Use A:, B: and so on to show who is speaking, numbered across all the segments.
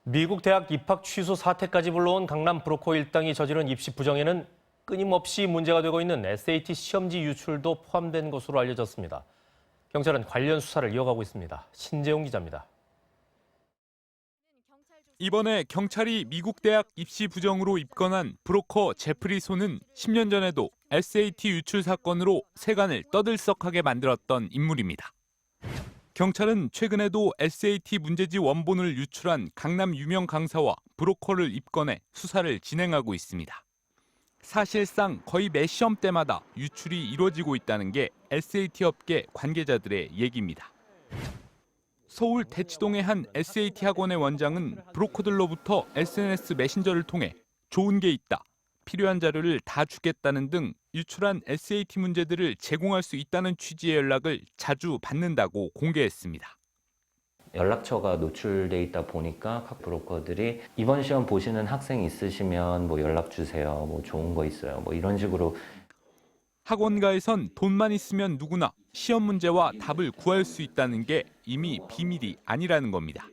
A: 미국 대학 입학 취소 사태까지 불러온 강남 브로커 일당이 저지른 입시 부정에는 끊임없이 문제가 되고 있는 SAT 시험지 유출도 포함된 것으로 알려졌습니다. 경찰은 관련 수사를 이어가고 있습니다. 신재용 기자입니다.
B: 이번에 경찰이 미국 대학 입시 부정으로 입건한 브로커 제프리 소는 10년 전에도 SAT 유출 사건으로 세간을 떠들썩하게 만들었던 인물입니다. 경찰은 최근에도 SAT 문제지 원본을 유출한 강남 유명 강사와 브로커를 입건해 수사를 진행하고 있습니다. 사실상 거의 매 시험 때마다 유출이 이루어지고 있다는 게 SAT 업계 관계자들의 얘기입니다. 서울 대치동의 한 SAT 학원의 원장은 브로커들로부터 SNS 메신저를 통해 좋은 게 있다, 필요한 자료를 다 주겠다는 등 유출한 SAT 문제들을 제공할 수 있다는 취지의 연락을 자주 받는다고 공개했습니다.
C: 연락처가 노출돼 있다 보니까 각 브로커들이 이번 시험 보시는 학생 있으시면 뭐 연락 주세요, 뭐 좋은 거 있어요, 뭐 이런 식으로.
B: 학원가에선 돈만 있으면 누구나 시험 문제와 답을 구할 수 있다는 게 이미 비밀이 아니라는 겁니다.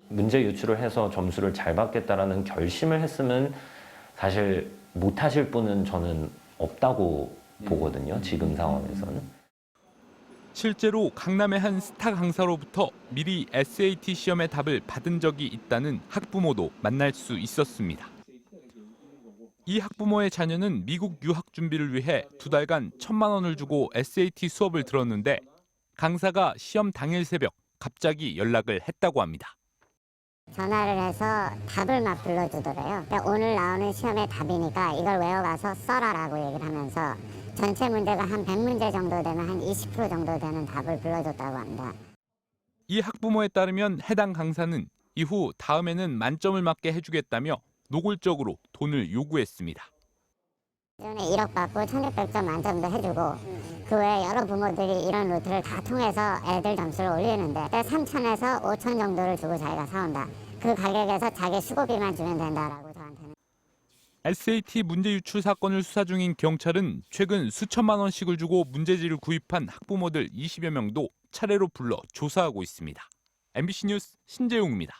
C: 문제 유출을 해서 점수를 잘 받겠다라는 결심을 했으면 사실 못하실 분은 저는 없다고 보거든요, 지금 상황에서는.
B: 실제로 강남의 한 스타 강사로부터 미리 SAT 시험의 답을 받은 적이 있다는 학부모도 만날 수 있었습니다. 이 학부모의 자녀는 미국 유학 준비를 위해 2달간 1,000만 원을 주고 SAT 수업을 들었는데 강사가 시험 당일 새벽 갑자기 연락을 했다고 합니다.
D: 전화를 해서 답을 막 불러주더래요. 그러니까 오늘 나오는 시험의 답이니까 이걸 외워가서 써라라고 얘기를 하면서 전체 문제가 한 100문제 정도 되면 한 20% 정도 되는 답을 불러줬다고 합니다.
B: 이 학부모에 따르면 해당 강사는 이후 다음에는 만점을 맞게 해주겠다며 노골적으로 돈을 요구했습니다.
D: 기존에 1억 받고 1,600점 만점도 해주고 그 외에 여러 부모들이 이런 루트를 다 통해서 애들 점수를 올리는데 3,000에서 5,000 정도를 주고 자기가 사온다. 그 가격에서 자기 수고비만 주면 된다라고 저한테는.
B: SAT 문제 유출 사건을 수사 중인 경찰은 최근 수천만 원씩을 주고 문제지를 구입한 학부모들 20여 명도 차례로 불러 조사하고 있습니다. MBC 뉴스 신재용입니다.